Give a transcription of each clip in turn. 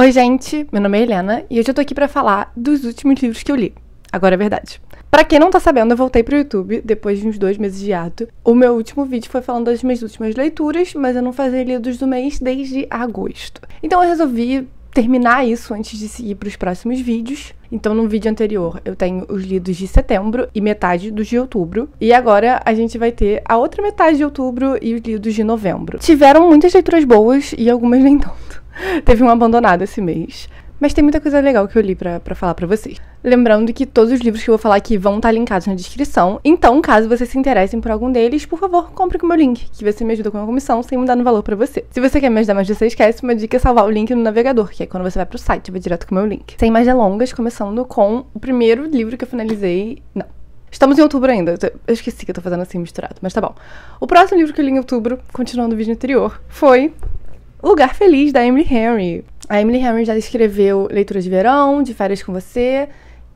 Oi gente, meu nome é Helena e hoje eu tô aqui pra falar dos últimos livros que eu li. Agora é verdade. Pra quem não tá sabendo, eu voltei pro YouTube depois de uns 2 meses de hiato. O meu último vídeo foi falando das minhas últimas leituras, mas eu não fazia lidos do mês desde agosto. Então eu resolvi terminar isso antes de seguir pros próximos vídeos. Então no vídeo anterior eu tenho os lidos de setembro e metade dos de outubro. E agora a gente vai ter a outra metade de outubro e os lidos de novembro. Tiveram muitas leituras boas e algumas nem tanto. Teve um abandonado esse mês. Mas tem muita coisa legal que eu li pra falar pra vocês. Lembrando que todos os livros que eu vou falar aqui vão estar linkados na descrição. Então, caso vocês se interessem por algum deles, por favor, compre com o meu link, que você me ajuda com a comissão sem mudar no valor pra você. Se você quer me ajudar mais, você esquece, uma dica é salvar o link no navegador, que é quando você vai pro site, vai direto com o meu link. Sem mais delongas, começando com o primeiro livro que eu finalizei... Não. Estamos em outubro ainda. Eu esqueci que eu tô fazendo assim misturado, mas tá bom. O próximo livro que eu li em outubro, continuando o vídeo anterior, foi Lugar Feliz, da Emily Henry. A Emily Henry já escreveu Leitura de Verão, De Férias com Você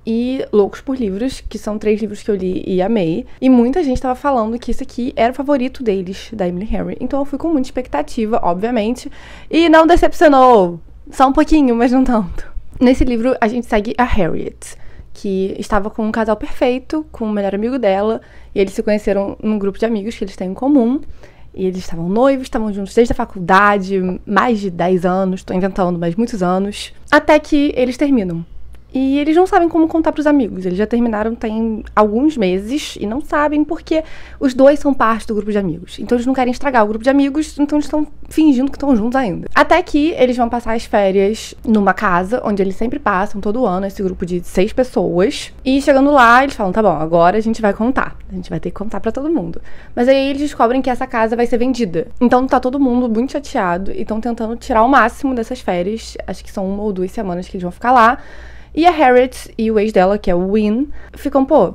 e Loucos por Livros, que são 3 livros que eu li e amei. E muita gente tava falando que esse aqui era o favorito deles, da Emily Henry. Então eu fui com muita expectativa, obviamente. E não decepcionou! Só um pouquinho, mas não tanto. Nesse livro a gente segue a Harriet, que estava com um casal perfeito, com o melhor amigo dela. E eles se conheceram num grupo de amigos que eles têm em comum. E eles estavam noivos, estavam juntos desde a faculdade, mais de 10 anos, tô inventando, mas muitos anos. Até que eles terminam. E eles não sabem como contar pros amigos. Eles já terminaram tem alguns meses e não sabem porque os dois são parte do grupo de amigos. Então eles não querem estragar o grupo de amigos, então eles estão fingindo que estão juntos ainda. Até que eles vão passar as férias numa casa, onde eles sempre passam todo ano, esse grupo de 6 pessoas. E chegando lá, eles falam, tá bom, agora a gente vai contar. A gente vai ter que contar pra todo mundo. Mas aí eles descobrem que essa casa vai ser vendida. Então tá todo mundo muito chateado e estão tentando tirar o máximo dessas férias. Acho que são 1 ou 2 semanas que eles vão ficar lá. E a Harriet e o ex dela, que é o Win, ficam, pô,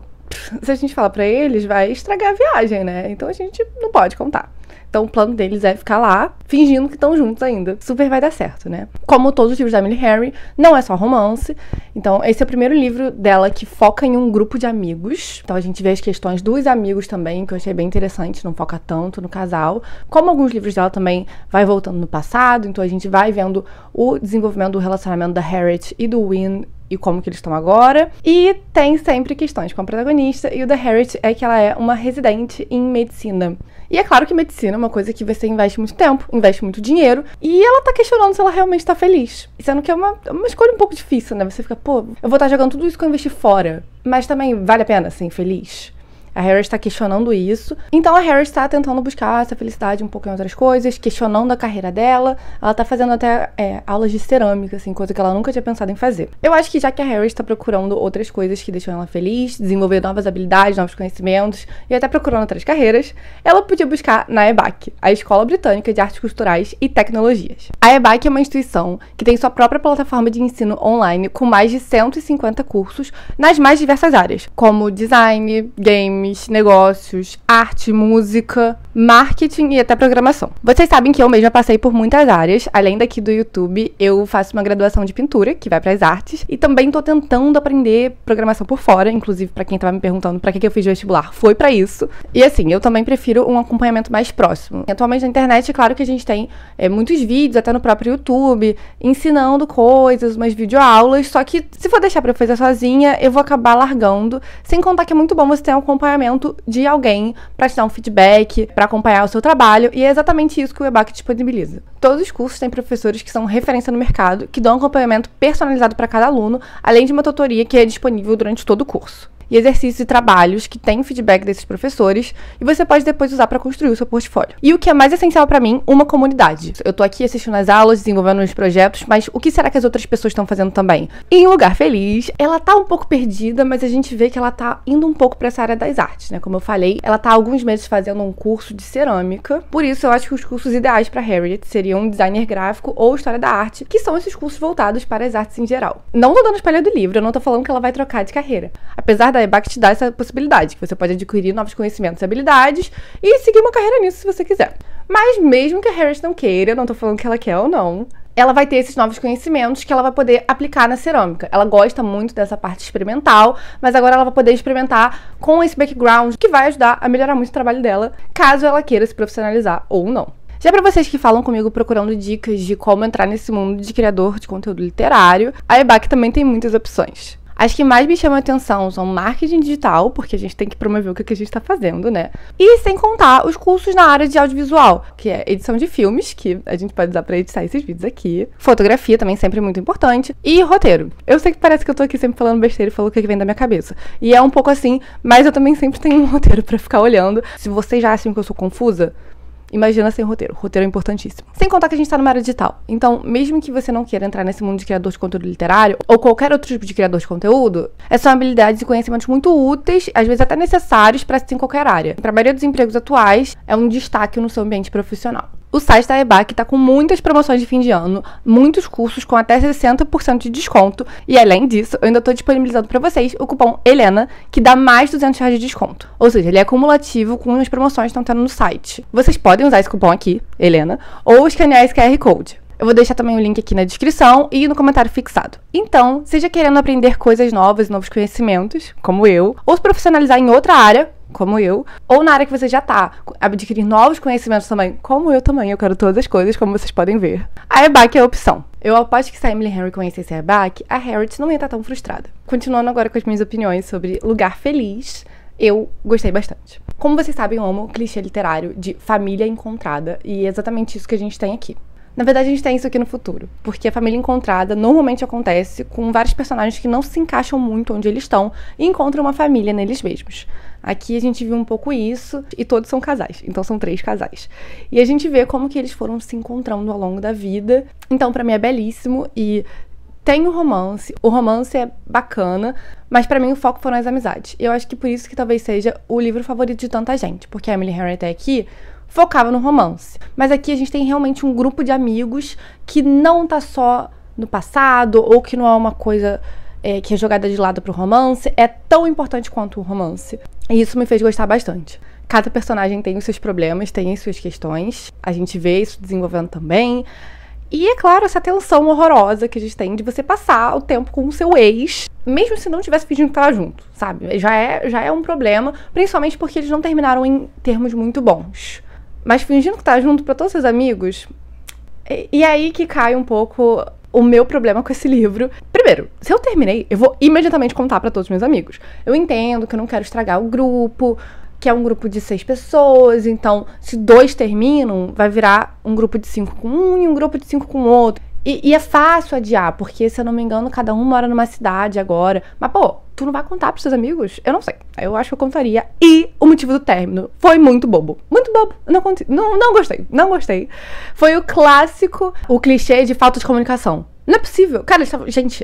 se a gente falar pra eles, vai estragar a viagem, né? Então a gente não pode contar. Então o plano deles é ficar lá, fingindo que estão juntos ainda. Super vai dar certo, né? Como todos os livros da Emily Henry, não é só romance. Então esse é o primeiro livro dela que foca em um grupo de amigos. Então a gente vê as questões dos amigos também, que eu achei bem interessante, não foca tanto no casal. Como alguns livros dela também vai voltando no passado, então a gente vai vendo o desenvolvimento do relacionamento da Harriet e do Win e como que eles estão agora. E tem sempre questões com a protagonista, e o da Harriet é que ela é uma residente em medicina. E é claro que medicina é uma coisa que você investe muito tempo, investe muito dinheiro, e ela tá questionando se ela realmente tá feliz. Sendo que é uma escolha um pouco difícil, né? Você fica, pô, eu vou estar jogando tudo isso que eu investi fora, mas também vale a pena ser infeliz? A Harriet está questionando isso. Então a Harriet está tentando buscar essa felicidade um pouco em outras coisas, questionando a carreira dela. Ela tá fazendo até aulas de cerâmica, assim, coisa que ela nunca tinha pensado em fazer. Eu acho que já que a Harriet está procurando outras coisas que deixam ela feliz, desenvolver novas habilidades, novos conhecimentos, e até procurando outras carreiras, ela podia buscar na EBAC, a Escola Britânica de Artes Culturais e Tecnologias. A EBAC é uma instituição que tem sua própria plataforma de ensino online com mais de 150 cursos nas mais diversas áreas, como design, games, negócios, arte, música, marketing e até programação. Vocês sabem que eu mesma passei por muitas áreas. Além daqui do YouTube, eu faço uma graduação de pintura, que vai para as artes, e também tô tentando aprender programação por fora, inclusive para quem tava me perguntando para que eu fiz vestibular, foi para isso. E assim, eu também prefiro um acompanhamento mais próximo. Atualmente na internet, é claro que a gente tem muitos vídeos, até no próprio YouTube, ensinando coisas, umas videoaulas, só que se for deixar para eu fazer sozinha, eu vou acabar largando, sem contar que é muito bom você ter um acompanhamento de alguém para te dar um feedback, para acompanhar o seu trabalho, e é exatamente isso que o EBAC disponibiliza. Todos os cursos têm professores que são referência no mercado, que dão acompanhamento personalizado para cada aluno, além de uma tutoria que é disponível durante todo o curso. E exercícios e trabalhos que têm feedback desses professores, e você pode depois usar para construir o seu portfólio. E o que é mais essencial para mim, uma comunidade. Eu tô aqui assistindo as aulas, desenvolvendo os projetos, mas o que será que as outras pessoas estão fazendo também? E em Lugar Feliz, ela tá um pouco perdida, mas a gente vê que ela tá indo um pouco para essa área das artes, né? Como eu falei, ela tá há alguns meses fazendo um curso de cerâmica, por isso eu acho que os cursos ideais para Harriet seriam designer gráfico ou história da arte, que são esses cursos voltados para as artes em geral. Não tô dando spoiler do livro, eu não tô falando que ela vai trocar de carreira. Apesar da EBAC te dá essa possibilidade, que você pode adquirir novos conhecimentos e habilidades e seguir uma carreira nisso se você quiser. Mas mesmo que a Harriet não queira, não tô falando que ela quer ou não, ela vai ter esses novos conhecimentos que ela vai poder aplicar na cerâmica. Ela gosta muito dessa parte experimental, mas agora ela vai poder experimentar com esse background que vai ajudar a melhorar muito o trabalho dela, caso ela queira se profissionalizar ou não. Já pra vocês que falam comigo procurando dicas de como entrar nesse mundo de criador de conteúdo literário, a EBAC também tem muitas opções. As que mais me chamam a atenção são marketing digital, porque a gente tem que promover o que a gente tá fazendo, né? E sem contar os cursos na área de audiovisual, que é edição de filmes, que a gente pode usar pra editar esses vídeos aqui. Fotografia também sempre muito importante. E roteiro. Eu sei que parece que eu tô aqui sempre falando besteira e falando o que vem da minha cabeça. E é um pouco assim, mas eu também sempre tenho um roteiro pra ficar olhando. Se vocês já acham que eu sou confusa, imagina sem roteiro. Roteiro é importantíssimo. Sem contar que a gente tá numa área digital. Então, mesmo que você não queira entrar nesse mundo de criador de conteúdo literário, ou qualquer outro tipo de criador de conteúdo, são habilidades e conhecimentos muito úteis, às vezes até necessários para se ter em qualquer área. Para a maioria dos empregos atuais, é um destaque no seu ambiente profissional. O site da EBAC está com muitas promoções de fim de ano, muitos cursos com até 60% de desconto, e além disso, eu ainda estou disponibilizando para vocês o cupom HELENA, que dá mais R$200 de desconto. Ou seja, ele é acumulativo com as promoções que estão tendo no site. Vocês podem usar esse cupom aqui, HELENA, ou escanear esse QR Code. Eu vou deixar também o link aqui na descrição e no comentário fixado. Então, seja querendo aprender coisas novas, novos conhecimentos, como eu, ou se profissionalizar em outra área, como eu, ou na área que você já tá, adquirir novos conhecimentos também, como eu também, eu quero todas as coisas, como vocês podem ver. A EBAC é a opção. Eu aposto que se a Emily Henry conhecesse a EBAC, a Harriet não ia estar tão frustrada. Continuando agora com as minhas opiniões sobre Lugar Feliz, eu gostei bastante. Como vocês sabem, eu amo o clichê literário de família encontrada, e é exatamente isso que a gente tem aqui. Na verdade, a gente tem isso aqui no futuro, porque a família encontrada normalmente acontece com vários personagens que não se encaixam muito onde eles estão e encontram uma família neles mesmos. Aqui a gente viu um pouco isso, e todos são casais, então são 3 casais. E a gente vê como que eles foram se encontrando ao longo da vida. Então, pra mim é belíssimo e tem um romance, o romance é bacana, mas pra mim o foco foram as amizades. Eu acho que por isso que talvez seja o livro favorito de tanta gente, porque a Emily Henry até aqui focava no romance. Mas aqui a gente tem realmente um grupo de amigos que não tá só no passado, ou que não é uma coisa que é jogada de lado pro romance, é tão importante quanto o romance. E isso me fez gostar bastante. Cada personagem tem os seus problemas, tem as suas questões, a gente vê isso desenvolvendo também. E, é claro, essa tensão horrorosa que a gente tem de você passar o tempo com o seu ex, mesmo se não tivesse fingindo que tava junto, sabe? Já é um problema, principalmente porque eles não terminaram em termos muito bons. Mas fingindo que tá junto pra todos seus amigos, e aí que cai um pouco o meu problema com esse livro. Primeiro, se eu terminei, eu vou imediatamente contar pra todos os meus amigos. Eu entendo que eu não quero estragar o grupo, que é um grupo de 6 pessoas, então se 2 terminam, vai virar um grupo de 5 com um e um grupo de 5 com o outro. E é fácil adiar, porque, se eu não me engano, cada um mora numa cidade agora. Mas, pô, tu não vai contar pros seus amigos? Eu não sei. Eu acho que eu contaria. E o motivo do término foi muito bobo. Muito bobo. Não gostei. Não gostei. Foi o clássico, o clichê de falta de comunicação. Não é possível. Cara,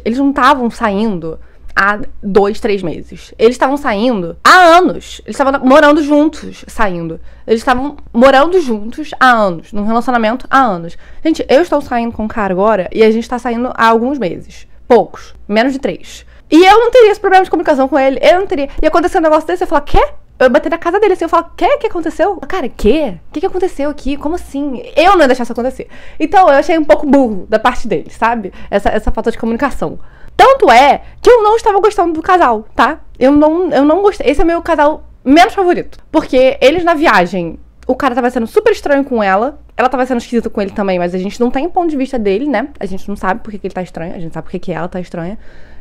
eles não estavam saindo há 2, 3 meses. Eles estavam saindo há anos. Eles estavam morando juntos, saindo. Eles estavam morando juntos há anos, num relacionamento há anos. Gente, eu estou saindo com um cara agora e a gente tá saindo há alguns meses. Poucos. Menos de 3. E eu não teria esse problema de comunicação com ele. Eu não teria. E aconteceu um negócio desse, eu falo, quê? Eu bater na casa dele assim, eu falo, quê? O que aconteceu? Cara, quê? O que aconteceu aqui? Como assim? Eu não ia deixar isso acontecer. Então, eu achei um pouco burro da parte dele, sabe? Essa falta de comunicação. Tanto é que eu não estava gostando do casal, tá? Eu não gostei. Esse é o meu casal menos favorito. Porque eles na viagem, o cara tava sendo super estranho com ela tava sendo esquisita com ele também, mas a gente não tem ponto de vista dele, né? A gente não sabe por que ele tá estranho, a gente sabe por que ela tá estranha.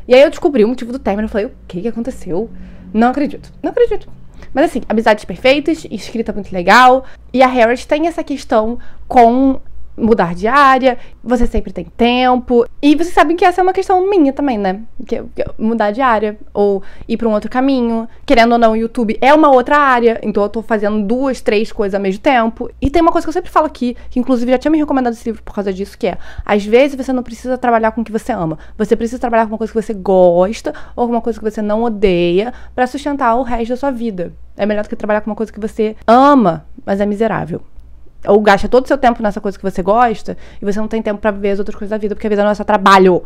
E aí eu descobri o motivo do término, eu falei, o que aconteceu? Não acredito. Mas assim, amizades perfeitas, escrita muito legal. E a Harriet tem essa questão com mudar de área, você sempre tem tempo. E vocês sabem que essa é uma questão minha também, né? Que mudar de área, ou ir pra um outro caminho. Querendo ou não, o YouTube é uma outra área, então eu tô fazendo 2, 3 coisas ao mesmo tempo. E tem uma coisa que eu sempre falo aqui, que inclusive já tinha me recomendado esse livro por causa disso, que é, às vezes você não precisa trabalhar com o que você ama. Você precisa trabalhar com uma coisa que você gosta, ou com uma coisa que você não odeia, pra sustentar o resto da sua vida. É melhor do que trabalhar com uma coisa que você ama, mas é miserável. Ou gasta todo o seu tempo nessa coisa que você gosta e você não tem tempo pra ver as outras coisas da vida, porque a vida não é só trabalho.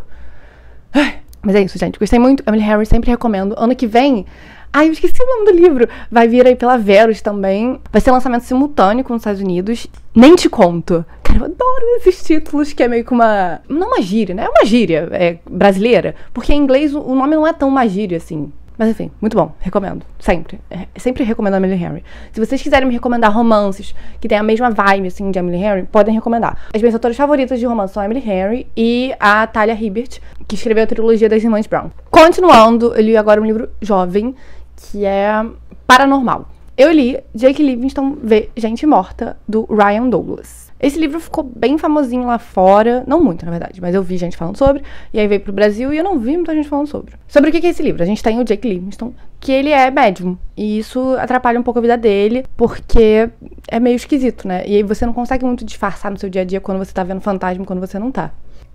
Mas é isso, gente. Gostei muito. Emily Henry, sempre recomendo. Ano que vem... Ai, eu esqueci o nome do livro. Vai vir aí pela Verus também. Vai ser lançamento simultâneo com os Estados Unidos. Nem te conto. Cara, eu adoro esses títulos que é meio que uma... Não uma gíria, né? É uma gíria brasileira. Porque em inglês o nome não é tão uma gíria, assim. Mas enfim, muito bom, recomendo, sempre. Sempre recomendo a Emily Henry. Se vocês quiserem me recomendar romances que tem a mesma vibe, assim, de Emily Henry, podem recomendar. As minhas autoras favoritas de romance são a Emily Henry e a Talia Hibbert, que escreveu a trilogia das Irmãs Brown. Continuando, eu li agora um livro jovem, que é Paranormal. Eu li Jake Livingston vê Gente Morta, do Ryan Douglas. Esse livro ficou bem famosinho lá fora, não muito, na verdade, mas eu vi gente falando sobre, e aí veio pro Brasil e eu não vi muita gente falando sobre. Sobre o que é esse livro? A gente tem o Jake Livingston, que ele é médium, e isso atrapalha um pouco a vida dele, porque é meio esquisito, né? E aí você não consegue muito disfarçar no seu dia a dia quando você tá vendo fantasma e quando você não tá.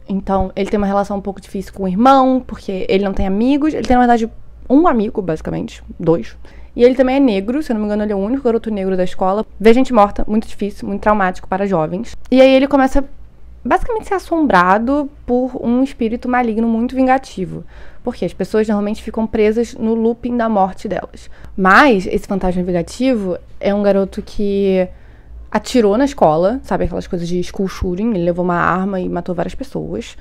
Então, ele tem uma relação um pouco difícil com o irmão, porque ele não tem amigos, ele tem, na verdade, um amigo, basicamente, 2. E ele também é negro, se eu não me engano, ele é o único garoto negro da escola. Ver gente morta, muito difícil, muito traumático para jovens. E aí ele começa basicamente a ser assombrado por um espírito maligno muito vingativo. Porque as pessoas normalmente ficam presas no looping da morte delas. Mas esse fantasma vingativo é um garoto que atirou na escola, sabe aquelas coisas de school shooting, ele levou uma arma e matou várias pessoas.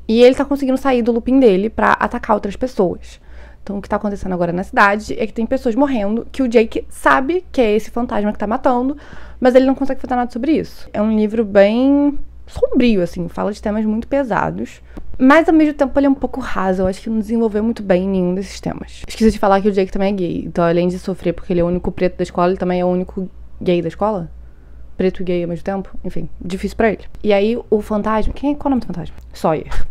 E ele tá conseguindo sair do looping dele pra atacar outras pessoas. Então, o que tá acontecendo agora na cidade é que tem pessoas morrendo, que o Jake sabe que é esse fantasma que tá matando, mas ele não consegue fazer nada sobre isso. É um livro bem sombrio, assim, fala de temas muito pesados, mas ao mesmo tempo ele é um pouco raso, eu acho que não desenvolveu muito bem nenhum desses temas. Esqueci de falar que o Jake também é gay, então além de sofrer porque ele é o único preto da escola, ele também é o único gay da escola? Preto e gay ao mesmo tempo? Enfim, difícil pra ele. E aí, o fantasma... Qual é o nome do fantasma? Sawyer.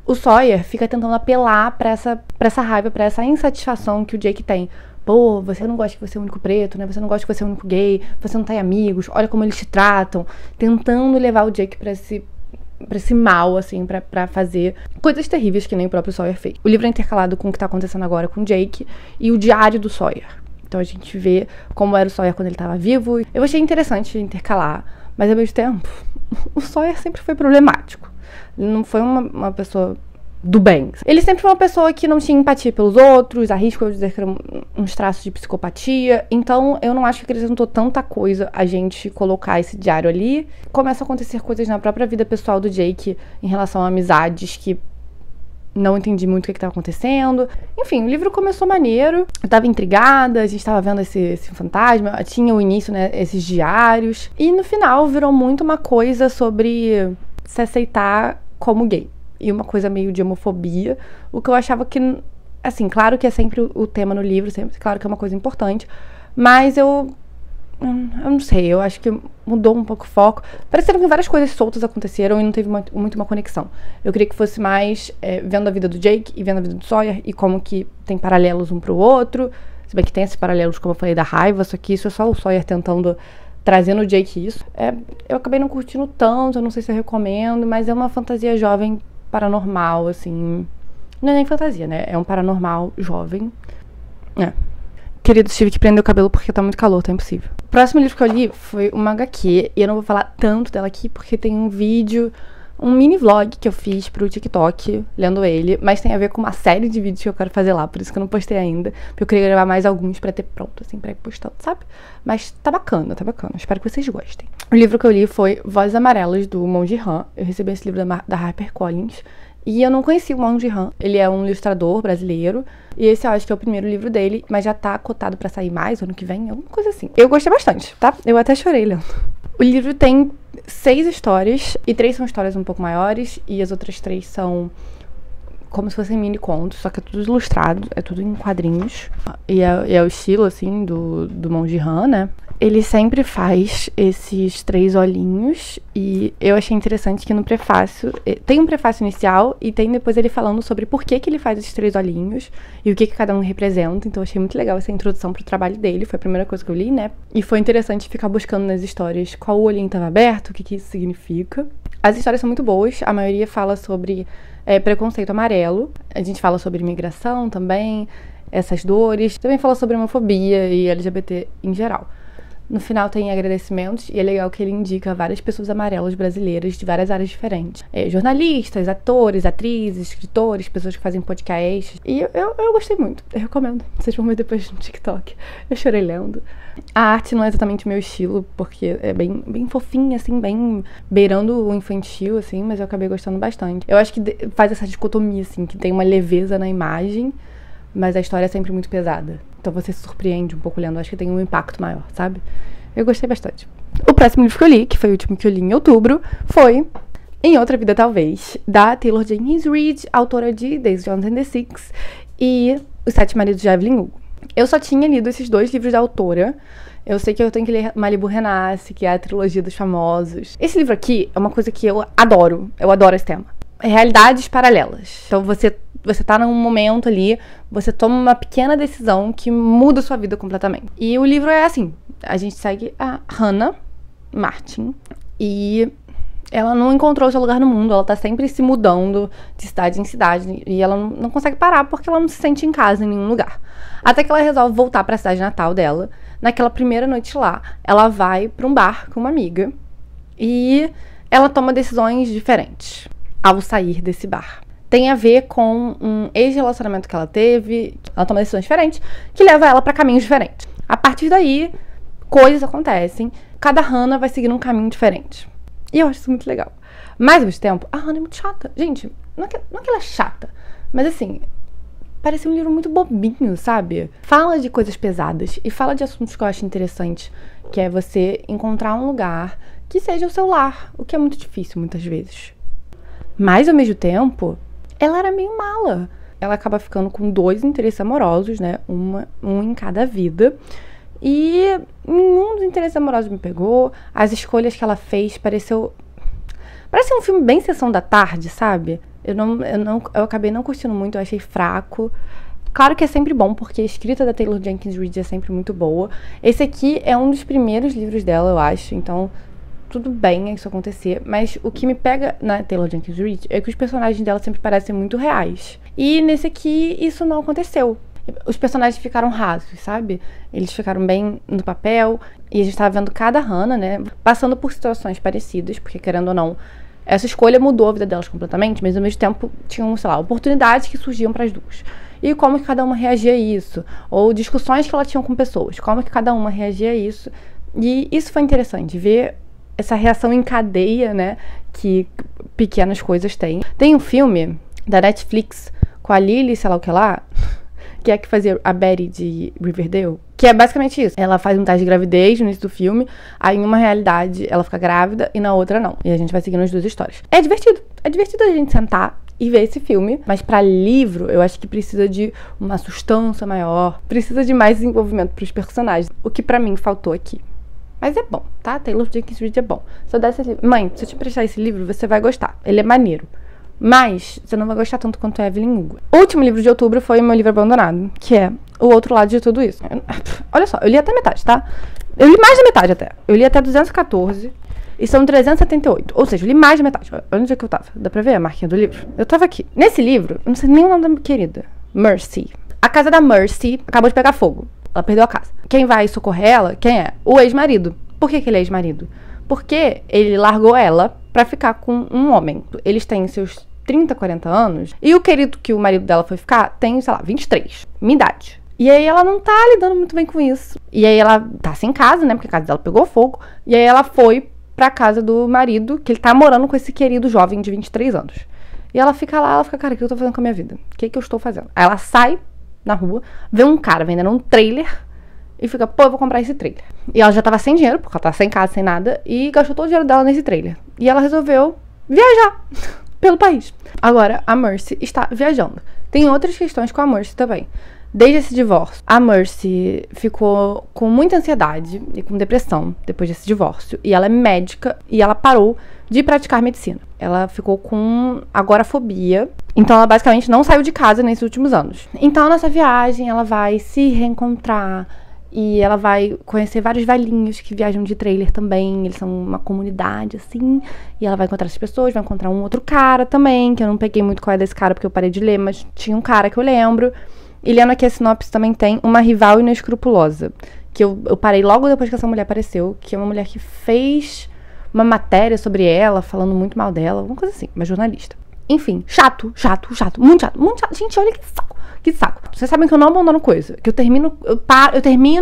O Sawyer fica tentando apelar pra essa raiva, pra essa insatisfação que o Jake tem. Pô, você não gosta que você é o único preto, né? Você não gosta que você é o único gay, você não tem amigos, olha como eles te tratam. Tentando levar o Jake pra esse mal, assim, pra fazer coisas terríveis que nem o próprio Sawyer fez. O livro é intercalado com o que tá acontecendo agora com o Jake e o diário do Sawyer. Então a gente vê como era o Sawyer quando ele estava vivo. Eu achei interessante intercalar, mas ao mesmo tempo, o Sawyer sempre foi problemático. Ele não foi uma pessoa do bem. Ele sempre foi uma pessoa que não tinha empatia pelos outros, arrisco eu dizer que eram uns traços de psicopatia. Então eu não acho que acrescentou tanta coisa a gente colocar esse diário ali. Começam a acontecer coisas na própria vida pessoal do Jake em relação a amizades que não entendi muito o que estava acontecendo. Enfim, o livro começou maneiro. Eu tava intrigada, a gente tava vendo esse fantasma. Tinha o início, né, esses diários. E no final virou muito uma coisa sobre se aceitar como gay. E uma coisa meio de homofobia. O que eu achava que... Assim, claro que é sempre o tema no livro. Sempre, claro que é uma coisa importante. Mas eu não sei, eu acho que mudou um pouco o foco. Pareceram que várias coisas soltas aconteceram e não teve muito uma conexão. Eu queria que fosse mais vendo a vida do Jake e vendo a vida do Sawyer e como que tem paralelos um pro outro. Se bem que tem esses paralelos, como eu falei, da raiva, só que isso é só o Sawyer tentando trazer no Jake isso. Eu acabei não curtindo tanto, eu não sei se eu recomendo, mas é uma fantasia jovem paranormal, assim. Não é nem fantasia, né? É um paranormal jovem. Querido, tive que prender o cabelo porque tá muito calor, tá impossível. O próximo livro que eu li foi uma HQ, e eu não vou falar tanto dela aqui porque tem um vídeo, um mini vlog que eu fiz pro TikTok, lendo ele, mas tem a ver com uma série de vídeos que eu quero fazer lá, por isso que eu não postei ainda, porque eu queria gravar mais alguns pra ter pronto, assim, pra ir postando, sabe? Mas tá bacana, espero que vocês gostem. O livro que eu li foi Vozes Amarelas, do Monge Han. Eu recebi esse livro da HarperCollins. E eu não conheci o Monge Han. Ele é um ilustrador brasileiro. E esse eu acho que é o primeiro livro dele, mas já tá cotado pra sair mais ano que vem, alguma coisa assim. Eu gostei bastante, tá? Eu até chorei lendo. O livro tem 6 histórias, e 3 são histórias um pouco maiores, e as outras 3 são como se fossem mini contos, só que é tudo ilustrado, é tudo em quadrinhos. E é o estilo, assim, do Monge Han, né? Ele sempre faz esses 3 olhinhos, e eu achei interessante que no prefácio, tem um prefácio inicial e tem depois ele falando sobre por que ele faz esses 3 olhinhos e o que cada um representa. Então eu achei muito legal essa introdução pro trabalho dele, foi a primeira coisa que eu li, né? E foi interessante ficar buscando nas histórias qual olhinho estava aberto, o que isso significa. As histórias são muito boas, a maioria fala sobre preconceito amarelo, a gente fala sobre imigração também, essas dores, também fala sobre homofobia e LGBT em geral. No final tem agradecimentos e é legal que ele indica várias pessoas amarelas brasileiras de várias áreas diferentes. Jornalistas, atores, atrizes, escritores, pessoas que fazem podcasts. E eu gostei muito, eu recomendo. Vocês vão ver depois no TikTok. Eu chorei lendo. A arte não é exatamente o meu estilo, porque é bem fofinha, assim, bem beirando o infantil, assim, mas eu acabei gostando bastante. Eu acho que faz essa dicotomia, assim, que tem uma leveza na imagem, mas a história é sempre muito pesada. Então você se surpreende um pouco lendo, acho que tem um impacto maior, sabe? Eu gostei bastante. O próximo livro que eu li, que foi o último que eu li em outubro, foi Em Outra Vida Talvez, da Taylor Jenkins Reid, autora de Daisy Jones and the Six e Os Sete Maridos de Evelyn Hugo. Eu só tinha lido esses 2 livros da autora. Eu sei que eu tenho que ler Malibu Renasce, que é a trilogia dos famosos. Esse livro aqui é uma coisa que eu adoro esse tema. Realidades paralelas. Então você tá num momento ali, você toma uma pequena decisão que muda a sua vida completamente. E o livro é assim, a gente segue a Hannah Martin e ela não encontrou seu lugar no mundo, ela tá sempre se mudando de cidade em cidade e ela não consegue parar porque ela não se sente em casa em nenhum lugar. Até que ela resolve voltar pra cidade natal dela. Naquela primeira noite lá, ela vai pra um bar com uma amiga e ela toma decisões diferentes ao sair desse bar. Tem a ver com um ex-relacionamento que ela teve, ela toma decisões diferentes que leva ela pra caminhos diferentes. A partir daí, coisas acontecem, cada Hannah vai seguir um caminho diferente. E eu acho isso muito legal. Mas, ao mesmo tempo, a Hannah é muito chata. Gente, não é que ela é chata, mas assim, parece um livro muito bobinho, sabe? Fala de coisas pesadas e fala de assuntos que eu acho interessante, que é você encontrar um lugar que seja o seu lar, o que é muito difícil muitas vezes. Mas, ao mesmo tempo, ela era meio mala. Ela acaba ficando com 2 interesses amorosos, né? Um em cada vida. E nenhum dos interesses amorosos me pegou. As escolhas que ela fez parece um filme bem sessão da tarde, sabe? Eu acabei não curtindo muito, eu achei fraco. Claro que é sempre bom, porque a escrita da Taylor Jenkins Reid é sempre muito boa. Esse aqui é um dos primeiros livros dela, eu acho, então tudo bem isso acontecer. Mas o que me pega na Taylor Jenkins Reid é que os personagens dela sempre parecem muito reais. E nesse aqui, isso não aconteceu. Os personagens ficaram rasos, sabe? Eles ficaram bem no papel. E a gente tava vendo cada Hannah, né? Passando por situações parecidas, porque querendo ou não, essa escolha mudou a vida delas completamente, mas ao mesmo tempo tinham, sei lá, oportunidades que surgiam para as duas. E como que cada uma reagia a isso? Ou discussões que ela tinha com pessoas, como que cada uma reagia a isso? E isso foi interessante, ver essa reação em cadeia, né? Que pequenas coisas têm. Tem um filme da Netflix com a Lily, sei lá o que lá, que é a que fazia a Betty de Riverdale, que é basicamente isso. Ela faz um teste de gravidez no início do filme, aí em uma realidade ela fica grávida e na outra não. E a gente vai seguindo as 2 histórias. É divertido a gente sentar e ver esse filme, mas pra livro eu acho que precisa de uma sustância maior, precisa de mais desenvolvimento pros personagens, o que pra mim faltou aqui. Mas é bom, tá? Taylor Jenkins Reid é bom. Se eu der esse livro, mãe, se eu te prestar esse livro, você vai gostar. Ele é maneiro. Mas você não vai gostar tanto quanto Evelyn Hugo. O último livro de outubro foi o meu livro abandonado, que é O Outro Lado de Tudo Isso. Olha só, eu li até metade, tá? Eu li mais da metade até. Eu li até 214 e são 378. Ou seja, eu li mais da metade. Olha onde é que eu tava. Dá pra ver a marquinha do livro? Eu tava aqui. Nesse livro, eu não sei nem o nome da minha querida. Mercy. A casa da Mercy acabou de pegar fogo. Ela perdeu a casa. Quem vai socorrer ela, quem é? O ex-marido. Por que ele é ex-marido? Porque ele largou ela pra ficar com um homem. Eles têm seus 30, 40 anos. E o querido que o marido dela foi ficar tem, sei lá, 23. Minha idade. E aí ela não tá lidando muito bem com isso. E aí ela tá sem casa, né? Porque a casa dela pegou fogo. E aí ela foi pra casa do marido, que ele tá morando com esse querido jovem de 23 anos. E ela fica lá, cara, o que eu tô fazendo com a minha vida? O que eu estou fazendo? Aí ela sai na rua, vê um cara vendendo um trailer e fica, pô, eu vou comprar esse trailer. E ela já tava sem dinheiro, porque ela tava sem casa, sem nada, e gastou todo o dinheiro dela nesse trailer. E ela resolveu viajar pelo país. Agora, a Mercy está viajando. Tem outras questões com a Mercy também. Desde esse divórcio, a Mercy ficou com muita ansiedade e com depressão depois desse divórcio. E ela é médica e ela parou de praticar medicina. Ela ficou com agorafobia. Então ela basicamente não saiu de casa nesses últimos anos. Então nessa viagem ela vai se reencontrar e ela vai conhecer vários velhinhos que viajam de trailer também. Eles são uma comunidade, assim. E ela vai encontrar essas pessoas, vai encontrar um outro cara também, que eu não peguei muito qual é desse cara porque eu parei de ler, mas tinha um cara que eu lembro. E lendo aqui a sinopse também tem uma rival inescrupulosa, que eu parei logo depois que essa mulher apareceu, que é uma mulher que fez uma matéria sobre ela, falando muito mal dela, alguma coisa assim, uma jornalista. Enfim, chato, muito chato. Gente, olha que saco. Vocês sabem que eu não abandono coisa, que eu termino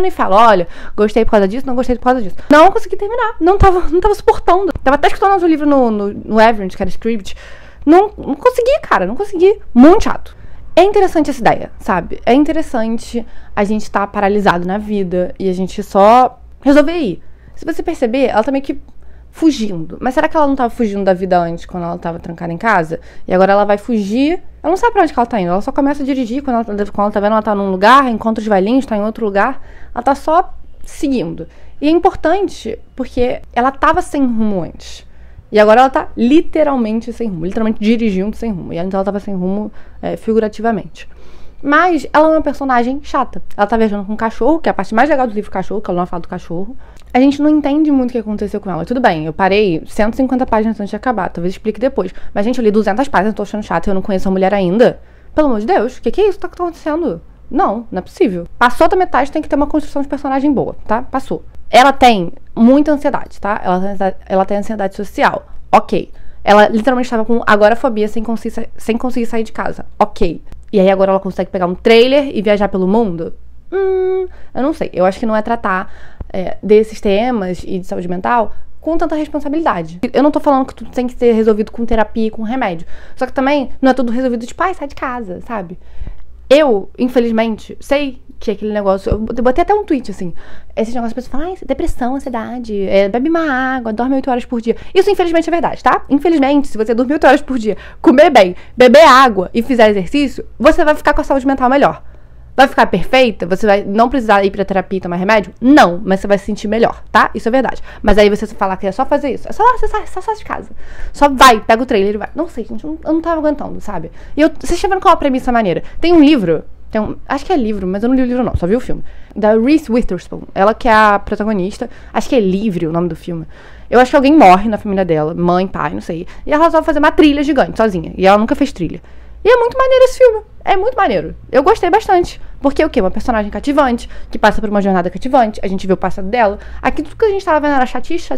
e falo, olha, gostei por causa disso, não gostei por causa disso. Não consegui terminar, não tava suportando. Tava até escutando outro livro no Everend, que era Script. Não consegui, cara, não consegui. Muito chato. É interessante essa ideia, sabe? É interessante a gente estar paralisado na vida e a gente só resolver ir. Se você perceber, ela tá meio que fugindo. Mas será que ela não tava fugindo da vida antes, quando ela tava trancada em casa? E agora ela vai fugir. Ela não sabe pra onde que ela tá indo. Ela só começa a dirigir. Quando ela tá vendo, ela tá num lugar, encontra os velhinhos, tá em outro lugar. Ela tá só seguindo. E é importante porque ela tava sem rumo antes. E agora ela tá literalmente sem rumo. Literalmente dirigindo sem rumo. E antes ela tava sem rumo figurativamente. Mas ela é uma personagem chata. Ela tá viajando com um cachorro, que é a parte mais legal do livro Cachorro, que ela não fala do cachorro. A gente não entende muito o que aconteceu com ela. Tudo bem, eu parei 150 páginas antes de acabar. Talvez explique depois. Mas, gente, eu li 200 páginas, eu tô achando chato. Eu não conheço a mulher ainda. Pelo amor de Deus, o que é isso que tá acontecendo? Não é possível. Passou da metade, tem que ter uma construção de personagem boa, tá? Passou. Ela tem muita ansiedade, tá? Ela tem ansiedade social. Ok. Ela literalmente estava com agorafobia sem conseguir sair de casa. Ok. E aí agora ela consegue pegar um trailer e viajar pelo mundo? Eu não sei. Eu acho que não é tratar desses temas e de saúde mental com tanta responsabilidade. Eu não tô falando que tudo tem que ser resolvido com terapia e com remédio. Só que também não é tudo resolvido tipo, sai de casa, sabe? Eu, infelizmente, sei que aquele negócio... Eu botei até um tweet, assim. Esses negócios, as pessoas falam, depressão, ansiedade, bebe uma água, dorme 8 horas por dia. Isso, infelizmente, é verdade, tá? Infelizmente, se você dormir 8 horas por dia, comer bem, beber água e fizer exercício, você vai ficar com a saúde mental melhor. Vai ficar perfeita? Você vai não precisar ir pra terapia e tomar remédio? Não, mas você vai se sentir melhor, tá? Isso é verdade. Mas aí você falar que é só fazer isso. É só você sai de casa. Só vai, pega o trailer e vai. Não sei, gente, eu não tava aguentando, sabe? E vocês estão vendo qual é a premissa maneira? Tem um livro, acho que é livro, mas eu não li o livro não, só vi o filme. Da Reese Witherspoon. Ela que é a protagonista. Acho que é Livre o nome do filme. Eu acho que alguém morre na família dela, mãe, pai, não sei. E ela resolve fazer uma trilha gigante, sozinha. E ela nunca fez trilha. E é muito maneiro esse filme. É muito maneiro. Eu gostei bastante. Porque o quê? Uma personagem cativante, que passa por uma jornada cativante. A gente vê o passado dela. Aqui tudo que a gente tava vendo era chatice.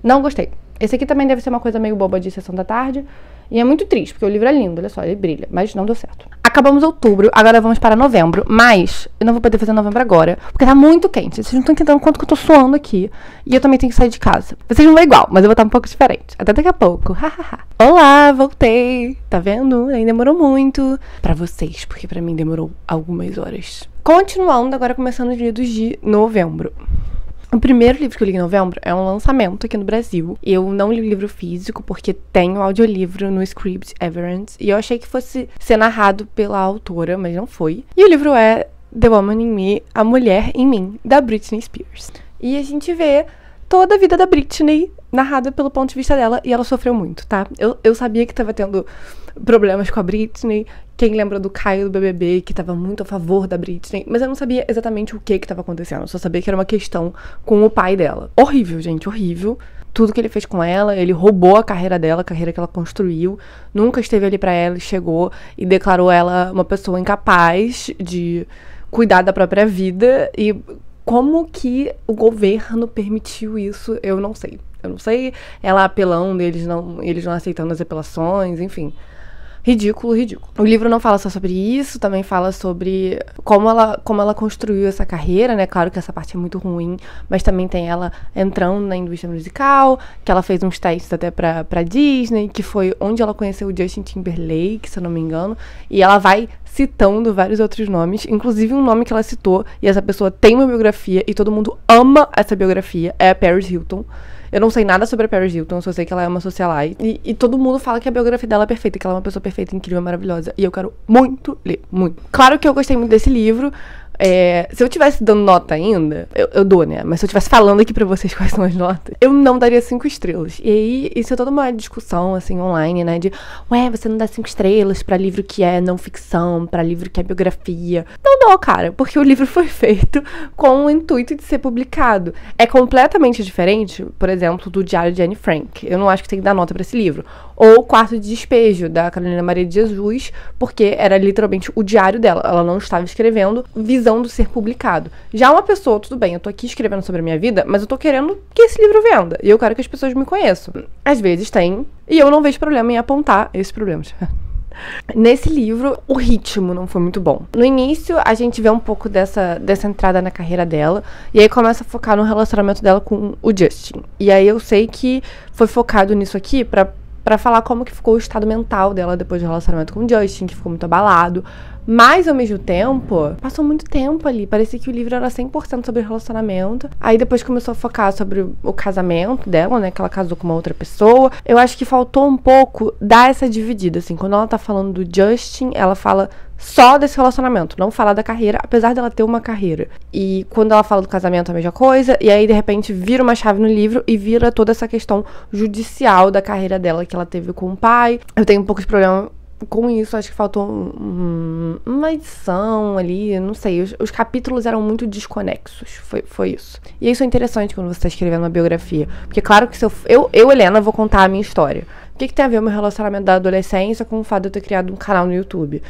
Não gostei. Esse aqui também deve ser uma coisa meio boba de sessão da tarde. E é muito triste, porque o livro é lindo, olha só, ele brilha. Mas não deu certo. Acabamos outubro, agora vamos para novembro. Mas eu não vou poder fazer novembro agora, porque tá muito quente. Vocês não estão entendendo quanto que eu tô suando aqui. E eu também tenho que sair de casa. Vocês não vão igual, mas eu vou estar um pouco diferente. Até daqui a pouco. Olá, voltei. Tá vendo? Nem demorou muito. Pra vocês, porque pra mim demorou algumas horas. Continuando, agora começando os livros de novembro. O primeiro livro que eu li em novembro é um lançamento aqui no Brasil. Eu não li o livro físico porque tem o audiolivro no Scribd Everett. E eu achei que fosse ser narrado pela autora, mas não foi. E o livro é The Woman in Me, A Mulher em Mim, da Britney Spears. E a gente vê toda a vida da Britney narrada pelo ponto de vista dela. E ela sofreu muito, tá? Eu sabia que tava tendo problemas com a Britney. Quem lembra do Caio do BBB, que tava muito a favor da Britney. Mas eu não sabia exatamente o que tava acontecendo. Eu só sabia que era uma questão com o pai dela. Horrível, gente, horrível. Tudo que ele fez com ela, ele roubou a carreira dela, a carreira que ela construiu. Nunca esteve ali pra ela, chegou e declarou ela uma pessoa incapaz de cuidar da própria vida. E como que o governo permitiu isso, eu não sei. Eu não sei, ela apelando, eles não aceitando as apelações, enfim. Ridículo. O livro não fala só sobre isso, também fala sobre como ela construiu essa carreira, né? Claro que essa parte é muito ruim, mas também tem ela entrando na indústria musical, que ela fez uns testes até pra Disney, que foi onde ela conheceu o Justin Timberlake, se eu não me engano, e ela vai citando vários outros nomes, inclusive um nome que ela citou, e essa pessoa tem uma biografia, e todo mundo ama essa biografia, é a Paris Hilton. Eu não sei nada sobre a Paris Hilton, só sei que ela é uma socialite. E todo mundo fala que a biografia dela é perfeita, que ela é uma pessoa perfeita, incrível, maravilhosa. E eu quero muito ler, muito. Claro que eu gostei muito desse livro. Se eu tivesse dando nota ainda, eu dou, né? Mas se eu tivesse falando aqui pra vocês quais são as notas, eu não daria 5 estrelas. E aí, isso é toda uma discussão, assim, online, né? De, você não dá 5 estrelas pra livro que é não ficção, pra livro que é biografia. Não dou, cara, porque o livro foi feito com o intuito de ser publicado. É completamente diferente, por exemplo, do Diário de Anne Frank. Eu não acho que tem que dar nota pra esse livro. Ou Quarto de Despejo, da Carolina Maria de Jesus, porque era literalmente o diário dela. Ela não estava escrevendo visando ser publicado. Já uma pessoa, tudo bem, eu tô aqui escrevendo sobre a minha vida, mas eu tô querendo que esse livro venda. E eu quero que as pessoas me conheçam. Às vezes tem, e eu não vejo problema em apontar esses problemas. Nesse livro, o ritmo não foi muito bom. No início, a gente vê um pouco dessa entrada na carreira dela, e aí começa a focar no relacionamento dela com o Justin. E aí eu sei que foi focado nisso aqui pra pra falar como que ficou o estado mental dela depois do relacionamento com o Justin, que ficou muito abalado. Mas, ao mesmo tempo, passou muito tempo ali. Parecia que o livro era 100% sobre relacionamento. Aí depois começou a focar sobre o casamento dela, né? Que ela casou com uma outra pessoa. Eu acho que faltou um pouco dar essa dividida, assim. Quando ela tá falando do Justin, ela fala só desse relacionamento, não fala da carreira, apesar dela ter uma carreira. E quando ela fala do casamento, a mesma coisa. E aí, de repente, vira uma chave no livro e vira toda essa questão judicial da carreira dela que ela teve com o pai. Eu tenho um pouco de problema com isso, acho que faltou uma edição ali, não sei, os capítulos eram muito desconexos, foi isso. E isso é interessante quando você está escrevendo uma biografia, porque claro que se eu, Helena, vou contar a minha história. O que tem a ver o meu relacionamento da adolescência com o fato de eu ter criado um canal no YouTube?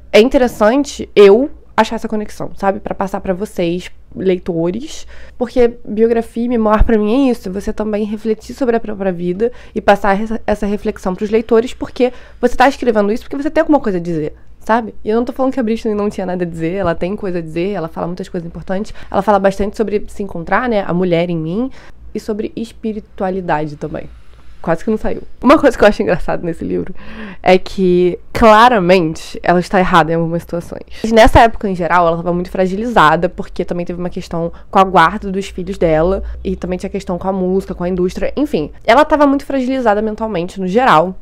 É interessante eu achar essa conexão, sabe? Pra passar pra vocês, leitores, porque biografia e memória pra mim é isso, você também refletir sobre a própria vida e passar essa reflexão pros leitores, porque você tá escrevendo isso porque você tem alguma coisa a dizer, sabe? E eu não tô falando que a Britney não tinha nada a dizer, ela tem coisa a dizer, ela fala muitas coisas importantes, ela fala bastante sobre se encontrar, né, a mulher em mim, e sobre espiritualidade também. Quase que não saiu. Uma coisa que eu acho engraçado nesse livro é que, claramente, ela está errada em algumas situações. Mas nessa época, em geral, ela estava muito fragilizada, porque também teve uma questão com a guarda dos filhos dela, e também tinha questão com a música, com a indústria, enfim. Ela estava muito fragilizada mentalmente, no geral.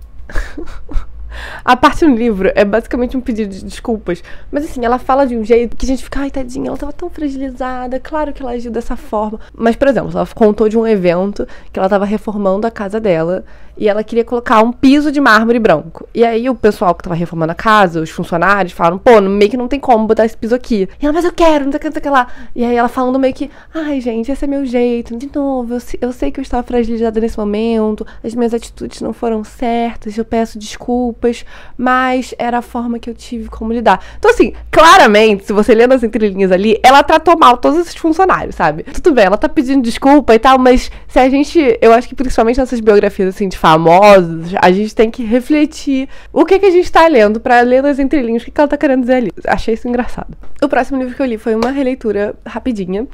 A parte no livro é basicamente um pedido de desculpas. Mas assim, ela fala de um jeito que a gente fica, ai, tadinha, ela tava tão fragilizada, claro que ela agiu dessa forma. Mas, por exemplo, ela contou de um evento que ela tava reformando a casa dela e ela queria colocar um piso de mármore branco. E aí o pessoal que tava reformando a casa, os funcionários, falaram, pô, meio que não tem como botar esse piso aqui. E ela, mas eu quero, não sei o que lá. E aí ela falando meio que, ai, gente, esse é meu jeito. De novo, eu sei que eu estava fragilizada nesse momento, as minhas atitudes não foram certas, eu peço desculpas, mas era a forma que eu tive como lidar. Então, assim, claramente, se você lê nas entrelinhas ali, ela tratou mal todos esses funcionários, sabe? Tudo bem, ela tá pedindo desculpa e tal, mas se a gente, eu acho que principalmente nessas biografias, assim, de famosos, a gente tem que refletir o que a gente tá lendo pra ler nas entrelinhas, o que ela tá querendo dizer ali. Achei isso engraçado. O próximo livro que eu li foi uma releitura rapidinha.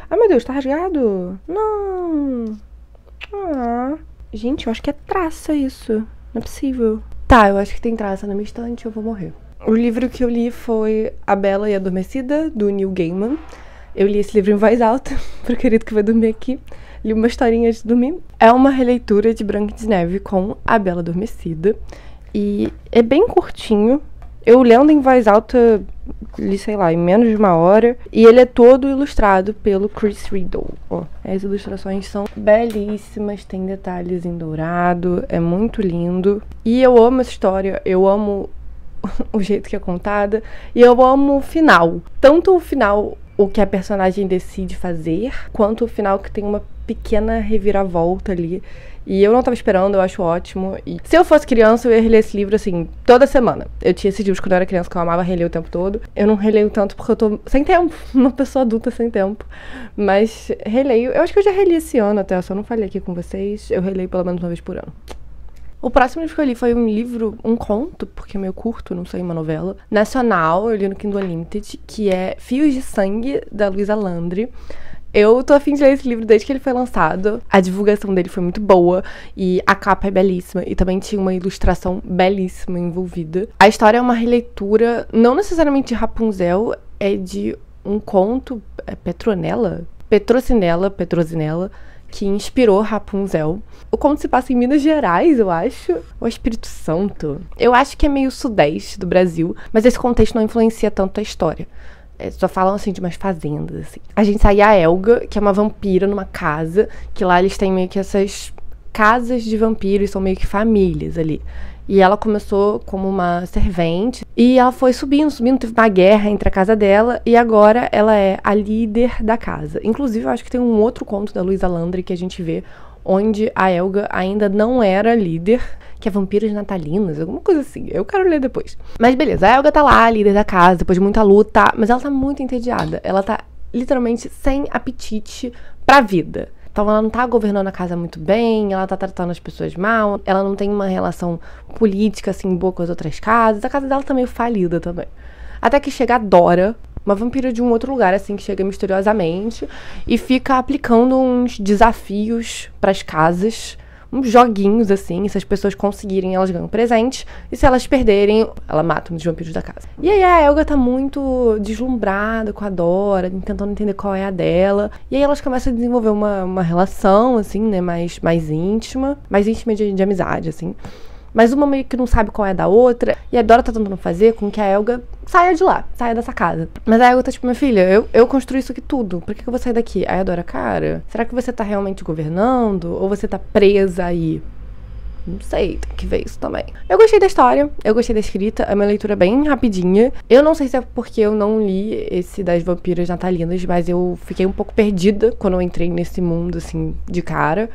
Ai, meu Deus, tá rasgado? Não. Ah. Gente, eu acho que é traça isso. Não é possível. Tá, eu acho que tem traça na minha estante, eu vou morrer. O livro que eu li foi A Bela e a Adormecida, do Neil Gaiman. Eu li esse livro em voz alta, pro querido que vai dormir aqui. Li uma historinha antes de dormir. É uma releitura de Branca de Neve com A Bela Adormecida. E é bem curtinho. Eu lendo em voz alta, li, sei lá, em menos de uma hora. E ele é todo ilustrado pelo Chris Riddle. Ó, as ilustrações são belíssimas, tem detalhes em dourado, é muito lindo. E eu amo essa história, eu amo o jeito que é contada. E eu amo o final. Tanto o final, o que a personagem decide fazer, quanto o final que tem uma pequena reviravolta ali. E eu não tava esperando, eu acho ótimo. E se eu fosse criança, eu ia reler esse livro, assim, toda semana. Eu tinha esses livros quando eu era criança, que eu amava reler o tempo todo. Eu não releio tanto porque eu tô sem tempo. Uma pessoa adulta sem tempo. Mas releio. Eu acho que eu já reli esse ano até, só não falei aqui com vocês. Eu releio pelo menos uma vez por ano. O próximo livro que eu li foi um livro, um conto, porque é meio curto, não sei, uma novela, nacional, eu li no Kindle Unlimited, que é Fios de Sangue, da Luísa Landry. Eu tô a fim de ler esse livro desde que ele foi lançado. A divulgação dele foi muito boa e a capa é belíssima e também tinha uma ilustração belíssima envolvida. A história é uma releitura, não necessariamente de Rapunzel, é de um conto, Petrocinella, que inspirou Rapunzel. O conto se passa em Minas Gerais, eu acho, ou Espírito Santo. Eu acho que é meio sudeste do Brasil, mas esse contexto não influencia tanto a história. Só falam, assim, de umas fazendas, assim. A gente sai a Elga, que é uma vampira numa casa, que lá eles têm meio que essas casas de vampiros, são meio que famílias ali. E ela começou como uma servente, e ela foi subindo, teve uma guerra entre a casa dela, e agora ela é a líder da casa. Inclusive, eu acho que tem um outro conto da Luísa Landry que a gente vê, onde a Elga ainda não era líder, que é Vampiros Natalinos, alguma coisa assim. Eu quero ler depois. Mas beleza, a Elga tá lá, líder da casa, depois de muita luta, mas ela tá muito entediada. Ela tá literalmente sem apetite pra vida. Então ela não tá governando a casa muito bem, ela tá tratando as pessoas mal, ela não tem uma relação política assim boa com as outras casas. A casa dela tá meio falida também. Até que chega a Dora, uma vampira de um outro lugar, assim, que chega misteriosamente e fica aplicando uns desafios pras casas, uns joguinhos, assim, e se as pessoas conseguirem, elas ganham presentes, e se elas perderem, ela mata um dos vampiros da casa. E aí a Helga tá muito deslumbrada com a Dora, tentando entender qual é a dela, e aí elas começam a desenvolver uma relação, assim, né, mais íntima de amizade, assim. Mas uma meio que não sabe qual é a da outra. E a Dora tá tentando fazer com que a Helga saia de lá, saia dessa casa. Mas a Helga tá tipo, minha filha, eu construí isso aqui tudo. Por que eu vou sair daqui? Aí a Dora, cara, será que você tá realmente governando? Ou você tá presa aí? Não sei, tem que ver isso também. Eu gostei da história, eu gostei da escrita, é uma leitura bem rapidinha. Eu não sei se é porque eu não li esse das vampiras natalinas, mas eu fiquei um pouco perdida quando eu entrei nesse mundo, assim, de cara.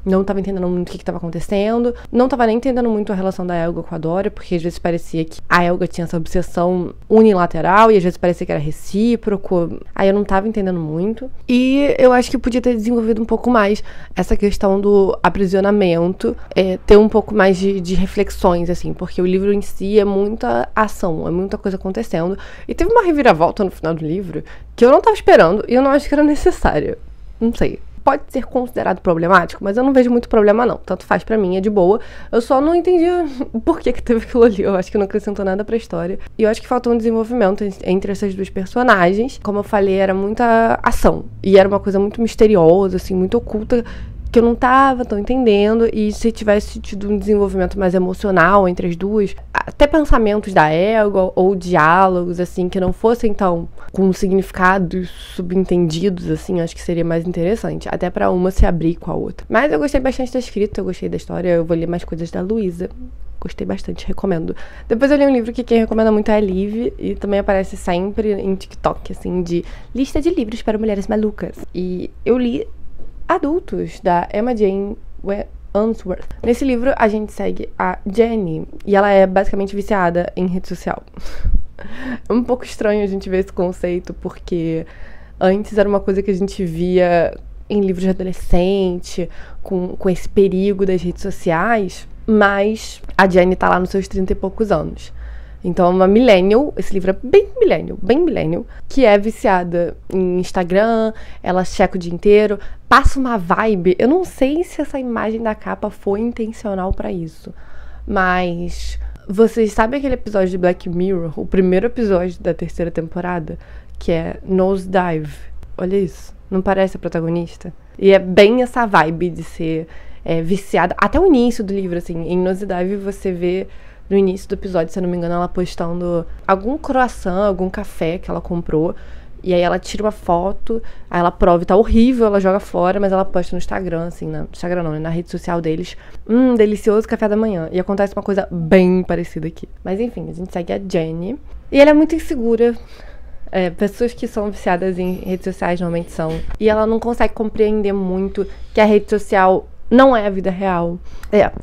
Não tava entendendo muito o que tava acontecendo. Não tava nem entendendo muito a relação da Helga com a Dora, porque às vezes parecia que a Helga tinha essa obsessão unilateral e às vezes parecia que era recíproco. Aí eu não tava entendendo muito. E eu acho que podia ter desenvolvido um pouco mais essa questão do aprisionamento, ter um pouco mais de reflexões, assim, porque o livro em si é muita ação, é muita coisa acontecendo. E teve uma reviravolta no final do livro que eu não tava esperando e eu não acho que era necessária. Não sei. Pode ser considerado problemático, mas eu não vejo muito problema não, tanto faz pra mim, é de boa. Eu só não entendi por que teve aquilo ali, eu acho que não acrescentou nada pra história. E eu acho que faltou um desenvolvimento entre essas duas personagens. Como eu falei, era muita ação, e era uma coisa muito misteriosa, assim, muito oculta, que eu não tava tão entendendo, e se tivesse tido um desenvolvimento mais emocional entre as duas, até pensamentos da Helga, ou diálogos, assim, que não fossem tão com significados subentendidos, assim, acho que seria mais interessante, até pra uma se abrir com a outra. Mas eu gostei bastante da escrita, eu gostei da história, eu vou ler mais coisas da Luísa. Gostei bastante, recomendo. Depois eu li um livro que quem recomenda muito é a Liv, e também aparece sempre em TikTok, assim, de lista de livros para mulheres malucas. E eu li Adultos, da Emma Jane Unsworth. Nesse livro, a gente segue a Jenny, e ela é basicamente viciada em rede social. É um pouco estranho a gente ver esse conceito, porque antes era uma coisa que a gente via em livros de adolescente, com esse perigo das redes sociais, mas a Jenny tá lá nos seus 30 e poucos anos. Então é uma millennial, esse livro é bem millennial, que é viciada em Instagram, ela checa o dia inteiro, passa uma vibe. Eu não sei se essa imagem da capa foi intencional pra isso, mas vocês sabem aquele episódio de Black Mirror, o primeiro episódio da terceira temporada, que é Nosedive? Olha isso, não parece a protagonista? E é bem essa vibe de ser viciada, até o início do livro, assim, em Nosedive você vê no início do episódio, se eu não me engano, ela postando algum croissant, algum café que ela comprou. E aí ela tira uma foto, aí ela prova e tá horrível, ela joga fora, mas ela posta no Instagram, assim, no Instagram não, né, na rede social deles. Delicioso café da manhã. E acontece uma coisa bem parecida aqui. Mas enfim, a gente segue a Jenny. E ela é muito insegura. Pessoas que são viciadas em redes sociais normalmente são. E ela não consegue compreender muito que a rede social não é a vida real.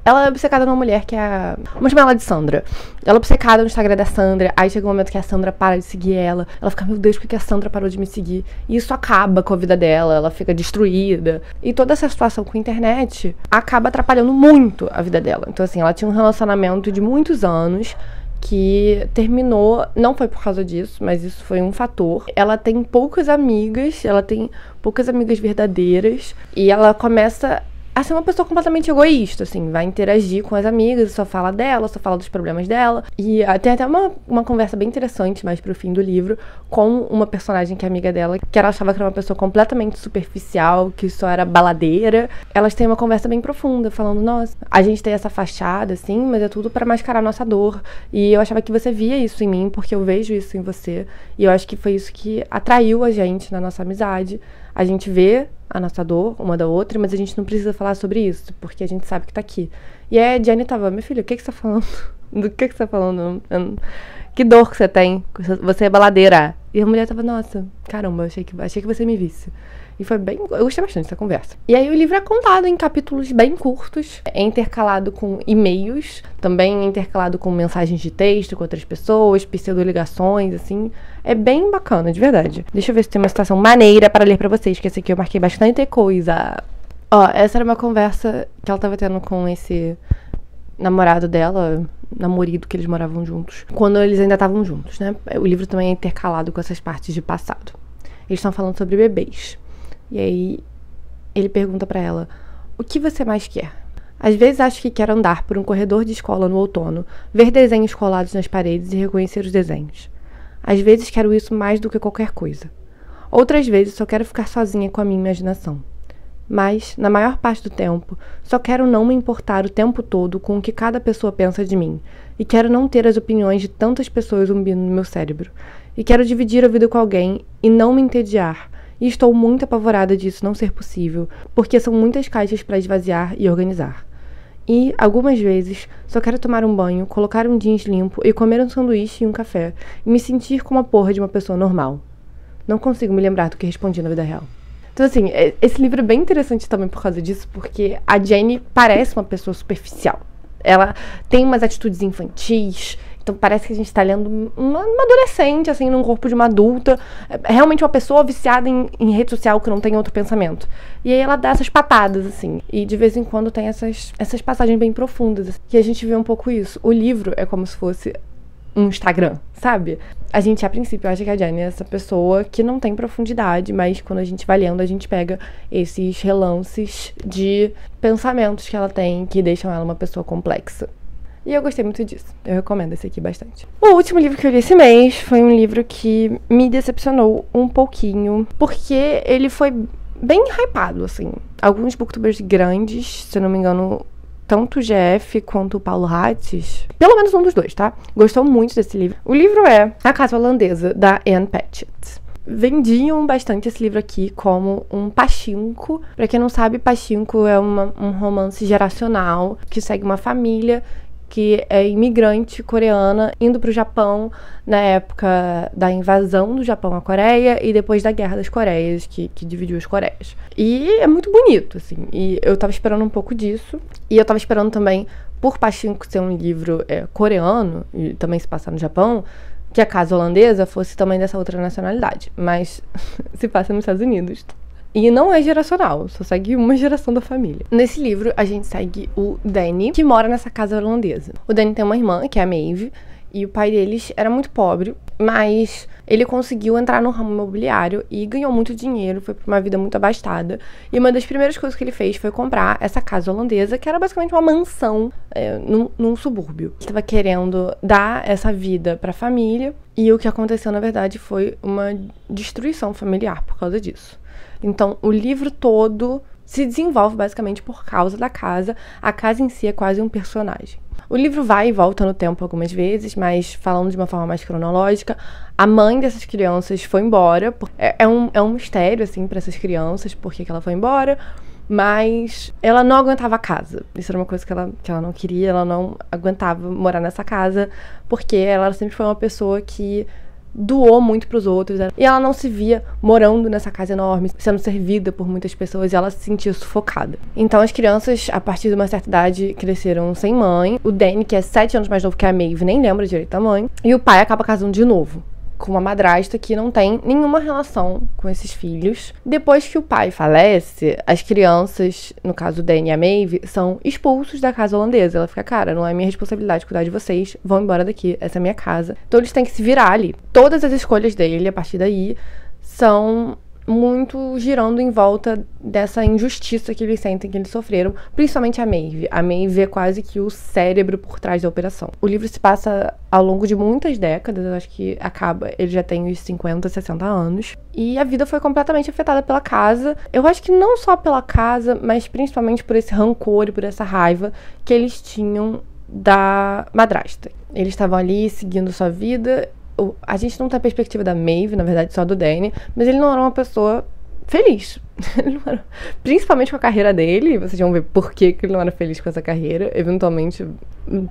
Ela é obcecada numa mulher que é vamos chamar ela de Sandra. Ela é obcecada no Instagram da Sandra. Aí chega um momento que a Sandra para de seguir ela. Ela fica, meu Deus, por que a Sandra parou de me seguir? E isso acaba com a vida dela. Ela fica destruída. E toda essa situação com a internet acaba atrapalhando muito a vida dela. Então, assim, ela tinha um relacionamento de muitos anos que terminou, não foi por causa disso, mas isso foi um fator. Ela tem poucas amigas verdadeiras. E ela começa a ser uma pessoa completamente egoísta, assim, vai interagir com as amigas, só fala dela, só fala dos problemas dela. E tem até uma conversa bem interessante, mais pro fim do livro, com uma personagem que é amiga dela, que ela achava que era uma pessoa completamente superficial, que só era baladeira. Elas têm uma conversa bem profunda, falando, nossa, a gente tem essa fachada, assim, mas é tudo pra mascarar nossa dor. E eu achava que você via isso em mim, porque eu vejo isso em você. E eu acho que foi isso que atraiu a gente na nossa amizade. A gente vê a nossa dor, uma da outra, mas a gente não precisa falar sobre isso, porque a gente sabe que tá aqui. E aí a Jenny tava, minha filha, o que você tá falando? Do que você tá falando? Que dor que você tem? Você é baladeira. E a mulher tava, nossa, caramba, achei que você me visse. E foi bem... Eu gostei bastante dessa conversa. E aí o livro é contado em capítulos bem curtos, é intercalado com e-mails, também é intercalado com mensagens de texto com outras pessoas, pseudoligações, assim. É bem bacana, de verdade. Deixa eu ver se tem uma citação maneira para ler pra vocês, que esse aqui eu marquei bastante coisa. Ó, essa era uma conversa que ela tava tendo com esse namorado dela, namorido, que eles moravam juntos, quando eles ainda estavam juntos, né? O livro também é intercalado com essas partes de passado. Eles estão falando sobre bebês. E aí ele pergunta pra ela, o que você mais quer? Às vezes acho que quero andar por um corredor de escola no outono, ver desenhos colados nas paredes e reconhecer os desenhos. Às vezes quero isso mais do que qualquer coisa. Outras vezes só quero ficar sozinha com a minha imaginação. Mas, na maior parte do tempo, só quero não me importar o tempo todo com o que cada pessoa pensa de mim, e quero não ter as opiniões de tantas pessoas zumbindo no meu cérebro, e quero dividir a vida com alguém e não me entediar, e estou muito apavorada disso não ser possível, porque são muitas caixas para esvaziar e organizar. E, algumas vezes, só quero tomar um banho, colocar um jeans limpo e comer um sanduíche e um café, e me sentir como a porra de uma pessoa normal. Não consigo me lembrar do que respondi na vida real. Então, assim, esse livro é bem interessante também por causa disso, porque a Jenny parece uma pessoa superficial. Ela tem umas atitudes infantis, então parece que a gente tá lendo uma adolescente, assim, num corpo de uma adulta. É realmente uma pessoa viciada em rede social que não tem outro pensamento. E aí ela dá essas patadas, assim. E de vez em quando tem essas passagens bem profundas, assim, que a gente vê um pouco isso. O livro é como se fosse um Instagram, sabe? A gente, a princípio, acha que a Jenny é essa pessoa que não tem profundidade, mas quando a gente vai lendo, a gente pega esses relances de pensamentos que ela tem, que deixam ela uma pessoa complexa. E eu gostei muito disso. Eu recomendo esse aqui bastante. O último livro que eu li esse mês foi um livro que me decepcionou um pouquinho, porque ele foi bem hypado, assim. Alguns booktubers grandes, se eu não me engano, tanto o GF quanto o Paulo Hatz, pelo menos um dos dois, tá? Gostou muito desse livro. O livro é A Casa Holandesa, da Ann Patchett. Vendiam bastante esse livro aqui como um pachinko. Pra quem não sabe, pachinko é um romance geracional que segue uma família que é imigrante coreana indo pro Japão na época da invasão do Japão à Coreia e depois da Guerra das Coreias, que dividiu as Coreias. E é muito bonito, assim, e eu tava esperando um pouco disso, e eu tava esperando também, por Pachinko ser um livro coreano, e também se passar no Japão, que a Casa Holandesa fosse também dessa outra nacionalidade, mas se passa nos Estados Unidos. E não é geracional, só segue uma geração da família. Nesse livro, a gente segue o Danny, que mora nessa casa holandesa. O Danny tem uma irmã, que é a Maeve, e o pai deles era muito pobre, mas ele conseguiu entrar no ramo imobiliário e ganhou muito dinheiro, foi pra uma vida muito abastada. E uma das primeiras coisas que ele fez foi comprar essa casa holandesa, que era basicamente uma mansão num subúrbio. Ele estava querendo dar essa vida pra família, e o que aconteceu, na verdade, foi uma destruição familiar por causa disso. Então, o livro todo se desenvolve basicamente por causa da casa. A casa em si é quase um personagem. O livro vai e volta no tempo algumas vezes, mas falando de uma forma mais cronológica, a mãe dessas crianças foi embora. É um mistério, assim, para essas crianças, por que ela foi embora, mas ela não aguentava a casa. Isso era uma coisa que ela não queria, ela não aguentava morar nessa casa, porque ela sempre foi uma pessoa que doou muito pros outros, e ela não se via morando nessa casa enorme, sendo servida por muitas pessoas, e ela se sentia sufocada. Então as crianças, a partir de uma certa idade, cresceram sem mãe. O Danny, que é 7 anos mais novo que a Maeve, nem lembra direito da mãe, e o pai acaba casando de novo com uma madrasta que não tem nenhuma relação com esses filhos. Depois que o pai falece, as crianças, no caso o Danny e a Maeve, são expulsos da casa holandesa. Ela fica, cara, não é minha responsabilidade cuidar de vocês, vão embora daqui, essa é minha casa. Então eles têm que se virar ali. Todas as escolhas dele, a partir daí, são muito girando em volta dessa injustiça que eles sentem que eles sofreram, principalmente a Maeve. A Maeve é quase que o cérebro por trás da operação. O livro se passa ao longo de muitas décadas, eu acho que ele já tem uns 50, 60 anos, e a vida foi completamente afetada pela casa. Eu acho que não só pela casa, mas principalmente por esse rancor e por essa raiva que eles tinham da madrasta. Eles estavam ali seguindo sua vida. A gente não tem a perspectiva da Maeve, na verdade, só do Danny, mas ele não era uma pessoa feliz. Ele não era, principalmente com a carreira dele, vocês vão ver por que ele não era feliz com essa carreira. Eventualmente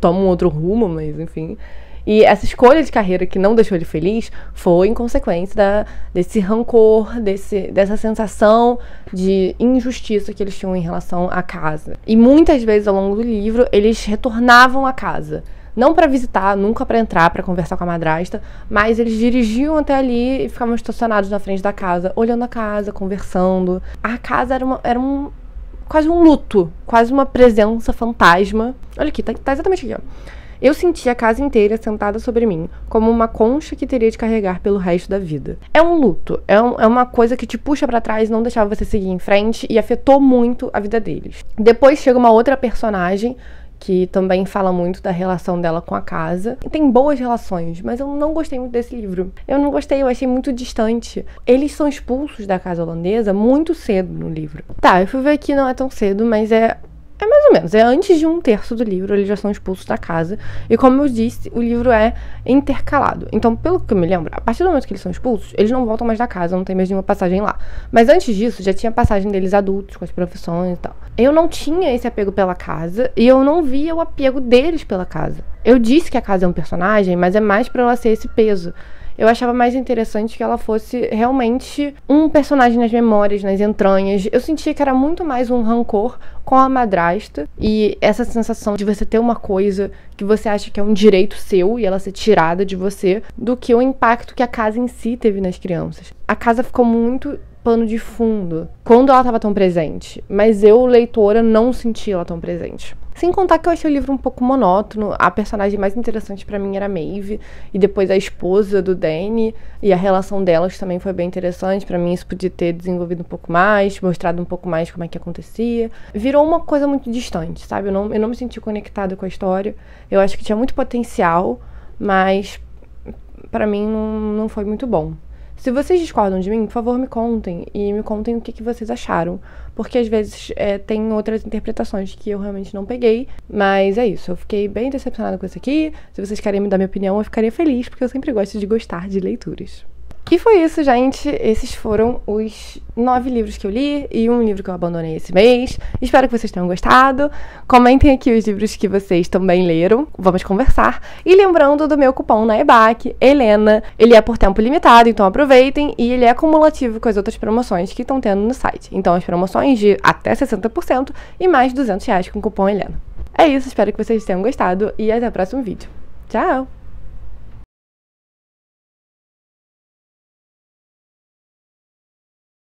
toma um outro rumo, mas enfim. E essa escolha de carreira que não deixou ele feliz foi em consequência desse rancor, dessa sensação de injustiça que eles tinham em relação à casa. E muitas vezes ao longo do livro, eles retornavam à casa. Não pra visitar, nunca pra entrar, pra conversar com a madrasta, mas eles dirigiam até ali e ficavam estacionados na frente da casa, olhando a casa, conversando. A casa era quase um luto, quase uma presença fantasma. Olha aqui, tá exatamente aqui, ó. Eu senti a casa inteira sentada sobre mim, como uma concha que teria de carregar pelo resto da vida. É um luto, é uma coisa que te puxa pra trás, não deixava você seguir em frente e afetou muito a vida deles. Depois chega uma outra personagem que também fala muito da relação dela com a casa. Tem boas relações, mas eu não gostei muito desse livro. Eu não gostei, eu achei muito distante. Eles são expulsos da casa holandesa muito cedo no livro. Tá, eu fui ver aqui, não é tão cedo, mas é mais ou menos, é antes de 1/3 do livro, eles já são expulsos da casa. E como eu disse, o livro é intercalado. Então, pelo que eu me lembro, a partir do momento que eles são expulsos, eles não voltam mais da casa, não tem mais nenhuma passagem lá. Mas antes disso, já tinha passagem deles adultos, com as profissões e tal. Eu não tinha esse apego pela casa, e eu não via o apego deles pela casa. Eu disse que a casa é um personagem, mas é mais pra ela ser esse peso. Eu achava mais interessante que ela fosse realmente um personagem nas memórias, nas entranhas. Eu sentia que era muito mais um rancor com a madrasta e essa sensação de você ter uma coisa que você acha que é um direito seu e ela ser tirada de você, do que o impacto que a casa em si teve nas crianças. A casa ficou muito pano de fundo quando ela estava tão presente, mas eu, leitora, não senti ela tão presente. Sem contar que eu achei o livro um pouco monótono. A personagem mais interessante pra mim era a Maeve, e depois a esposa do Danny, e a relação delas também foi bem interessante. Pra mim isso podia ter desenvolvido um pouco mais, mostrado um pouco mais como é que acontecia. Virou uma coisa muito distante, sabe? Eu não me senti conectada com a história. Eu acho que tinha muito potencial, mas pra mim não foi muito bom. Se vocês discordam de mim, por favor, me contem. E me contem o que vocês acharam. Porque às vezes tem outras interpretações que eu realmente não peguei. Mas é isso, eu fiquei bem decepcionada com isso aqui. Se vocês querem me dar minha opinião, eu ficaria feliz. Porque eu sempre gosto de gostar de leituras. E foi isso, gente. Esses foram os 9 livros que eu li e um livro que eu abandonei esse mês. Espero que vocês tenham gostado. Comentem aqui os livros que vocês também leram. Vamos conversar. E lembrando do meu cupom na EBAC, Helena. Ele é por tempo limitado, então aproveitem. E ele é acumulativo com as outras promoções que estão tendo no site. Então as promoções de até 60% e mais R$200 com o cupom Helena. É isso, espero que vocês tenham gostado e até o próximo vídeo. Tchau!